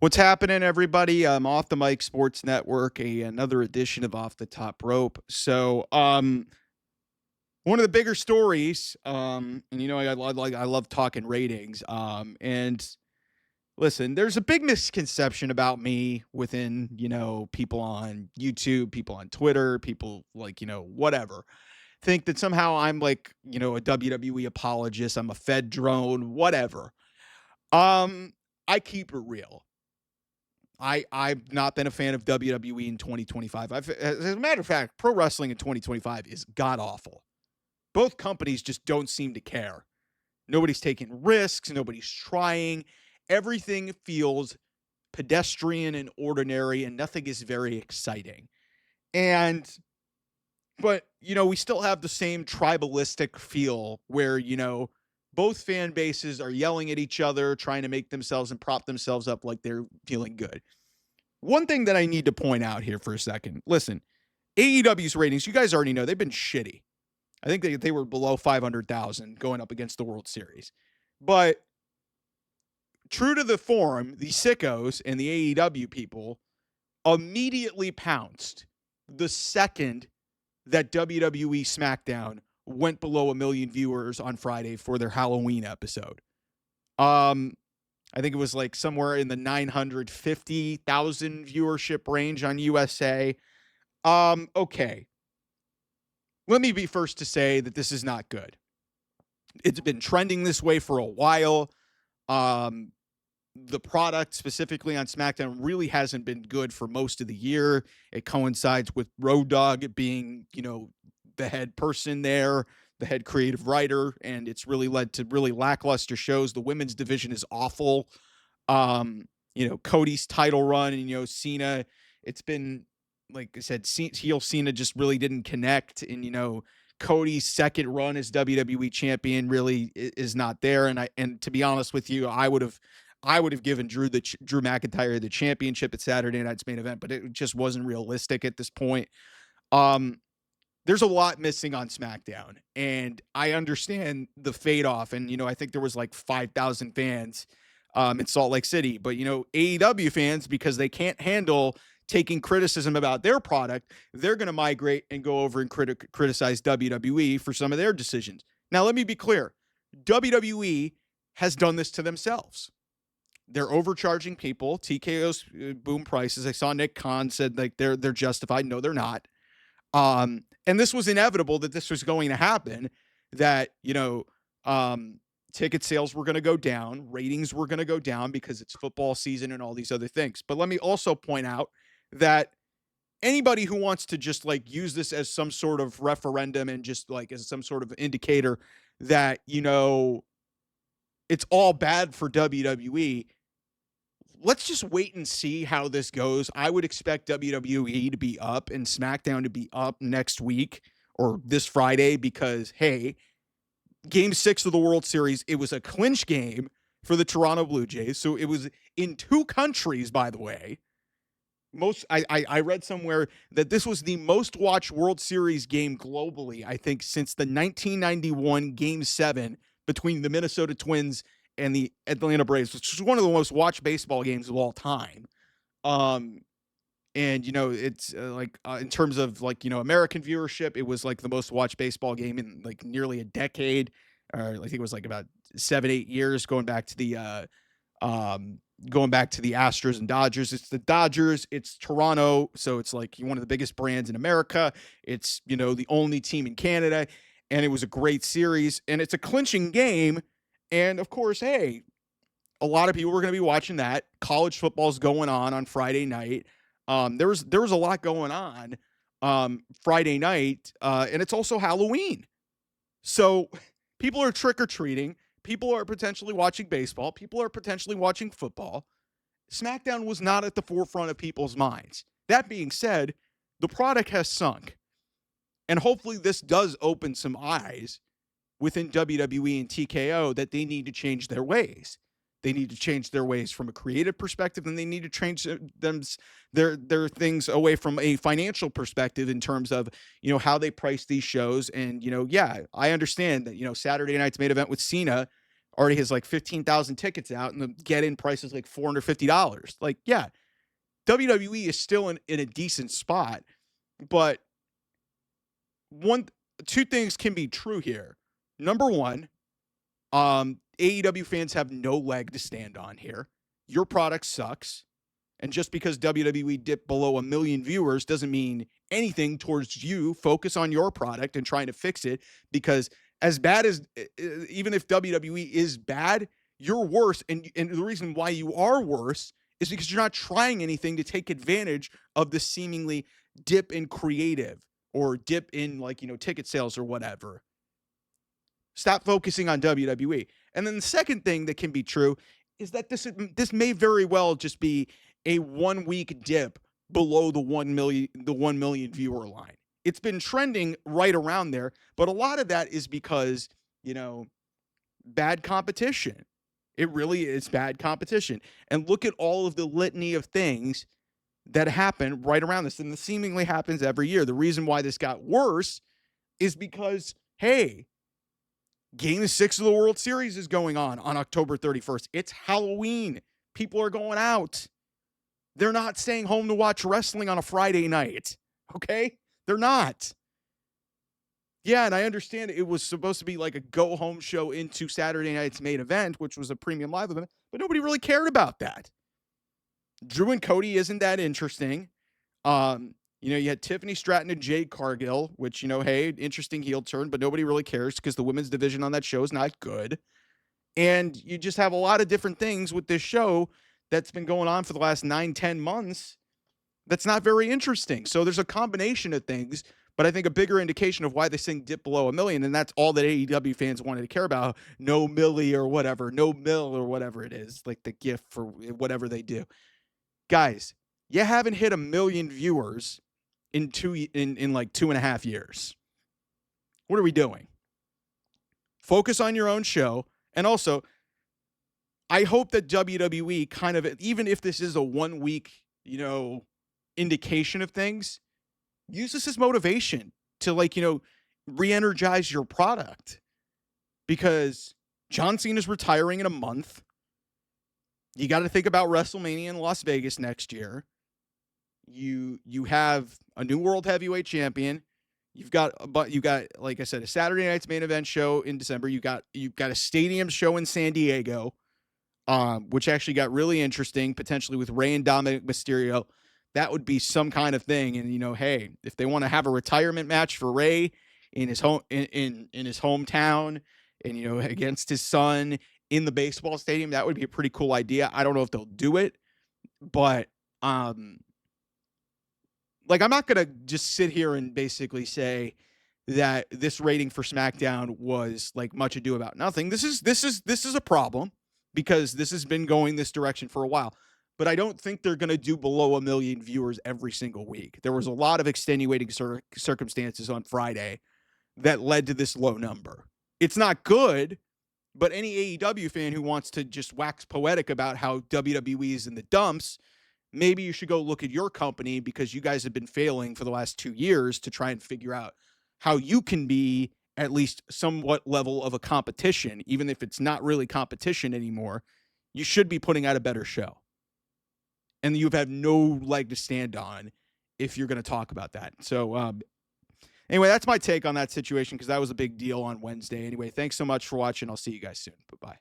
What's happening, everybody? Off the Mic Sports Network, another edition of Off the Top Rope. One of the bigger stories, and I love talking ratings. And listen, there's a big misconception about me within people on YouTube, people on Twitter, people whatever think that somehow I'm like a WWE apologist. I'm a Fed drone, whatever. Um, I keep it real. I've not been a fan of WWE in 2025. As a matter of fact, pro wrestling in 2025 is god awful. Both companies just don't seem to care. Nobody's taking risks. Nobody's trying. Everything feels pedestrian and ordinary, and nothing is very exciting. But we still have the same tribalistic feel where both fan bases are yelling at each other, trying to make themselves and prop themselves up like they're feeling good. One thing that I need to point out here for a second. Listen, AEW's ratings, you guys already know, they've been shitty. I think they were below 500,000 going up against the World Series. But true to the form, the sickos and the AEW people immediately pounced the second that WWE SmackDown went below 1 million viewers on Friday for their Halloween episode. I think it was like somewhere in the 950,000 viewership range on USA. Okay. Let me be first to say that this is not good. It's been trending this way for a while. The product specifically on SmackDown really hasn't been good for most of the year. It coincides with Road Dogg being, the head person there, the head creative writer, and it's really led to really lackluster shows. The women's division is awful. Cody's title run and, Cena, it's been, like I said, heel Cena just really didn't connect. And, Cody's second run as WWE champion really is not there. And to be honest with you, I would have given Drew McIntyre the championship at Saturday Night's Main Event, but it just wasn't realistic at this point. There's a lot missing on SmackDown, and I understand the fade off. And, I think there was like 5,000 fans in Salt Lake City, but, AEW fans, because they can't handle taking criticism about their product, they're going to migrate and go over and criticize WWE for some of their decisions. Now, let me be clear. WWE has done this to themselves. They're overcharging people. TKO's boom prices. I saw Nick Khan said like they're justified. No, they're not. And this was inevitable that this was going to happen, that, ticket sales were going to go down, ratings were going to go down because it's football season and all these other things. But let me also point out that anybody who wants to just like use this as some sort of referendum and just like as some sort of indicator that, it's all bad for WWE, let's just wait and see how this goes. I would expect WWE to be up and SmackDown to be up next week or this Friday because, hey, Game 6 of the World Series, it was a clinch game for the Toronto Blue Jays. So it was in 2 countries, by the way. I read somewhere that this was the most watched World Series game globally, I think, since the 1991 Game 7 between the Minnesota Twins and the Atlanta Braves, which is one of the most watched baseball games of all time. And, it's in terms of American viewership, it was like the most watched baseball game in like nearly a decade. Or I think it was like about 7-8 years going back to the Astros and Dodgers. It's the Dodgers, it's Toronto. So it's like one of the biggest brands in America. It's, the only team in Canada. And it was a great series, and it's a clinching game. And of course, hey, a lot of people were going to be watching that. College football's going on Friday night. There was a lot going on Friday night, and it's also Halloween. So people are trick-or-treating. People are potentially watching baseball. People are potentially watching football. SmackDown was not at the forefront of people's minds. That being said, the product has sunk. And hopefully this does open some eyes within WWE and TKO that they need to change their ways. They need to change their ways from a creative perspective, and they need to change their things away from a financial perspective in terms of, how they price these shows. And, I understand that, Saturday Night's Main Event with Cena already has like 15,000 tickets out, and the get-in price is like $450. Like, yeah, WWE is still in a decent spot, but one, two things can be true here. Number one, AEW fans have no leg to stand on here. Your product sucks. And just because WWE dipped below 1 million viewers doesn't mean anything towards you. Focus on your product and trying to fix it, because as bad as, even if WWE is bad, you're worse. And the reason why you are worse is because you're not trying anything to take advantage of the seemingly dip in creative or dip in, like, ticket sales or whatever. Stop focusing on WWE. And then the second thing that can be true is that this may very well just be a 1 week dip below the 1 million viewer line. It's been trending right around there, but a lot of that is because, bad competition. It really is bad competition. And look at all of the litany of things that happen right around this, and this seemingly happens every year. The reason why this got worse is because, hey, Game 6 of the World Series is going on October 31st. It's Halloween. People are going out. They're not staying home to watch wrestling on a Friday night. Okay? They're not. Yeah, and I understand it was supposed to be like a go-home show into Saturday night's main event, which was a premium live event, but nobody really cared about that. Drew and Cody isn't that interesting. You had Tiffany Stratton and Jade Cargill, which, hey, interesting heel turn, but nobody really cares because the women's division on that show is not good. And you just have a lot of different things with this show that's been going on for the last 9-10 months that's not very interesting. So there's a combination of things, but I think a bigger indication of why this thing dipped below 1 million, and that's all that AEW fans wanted to care about. No milli or whatever, no mill or whatever it is, like the GIF for whatever they do. Guys, you haven't hit 1 million viewers in like 2.5 years. What are we doing? Focus on your own show. And also, I hope that WWE kind of, even if this is a 1 week, indication of things, use this as motivation to, like, re-energize your product. Because John Cena's retiring in a month. You got to think about WrestleMania in Las Vegas next year. You have a new world heavyweight champion. You've got, like I said, a Saturday night's main event show in December. You've got a stadium show in San Diego, which actually got really interesting, potentially with Rey and Dominic Mysterio. That would be some kind of thing. And, hey, if they want to have a retirement match for Rey in his home in his hometown, and, against his son in the baseball stadium, that would be a pretty cool idea. I don't know if they'll do it, but I'm not going to just sit here and basically say that this rating for SmackDown was like much ado about nothing. This is a problem because this has been going this direction for a while. But I don't think they're going to do below 1 million viewers every single week. There was a lot of extenuating circumstances on Friday that led to this low number. It's not good, but any AEW fan who wants to just wax poetic about how WWE is in the dumps, maybe you should go look at your company, because you guys have been failing for the last 2 years to try and figure out how you can be at least somewhat level of a competition. Even if it's not really competition anymore, you should be putting out a better show. And you've had no leg to stand on if you're going to talk about that. So anyway, that's my take on that situation, because that was a big deal on Wednesday. Anyway, thanks so much for watching. I'll see you guys soon. Bye-bye.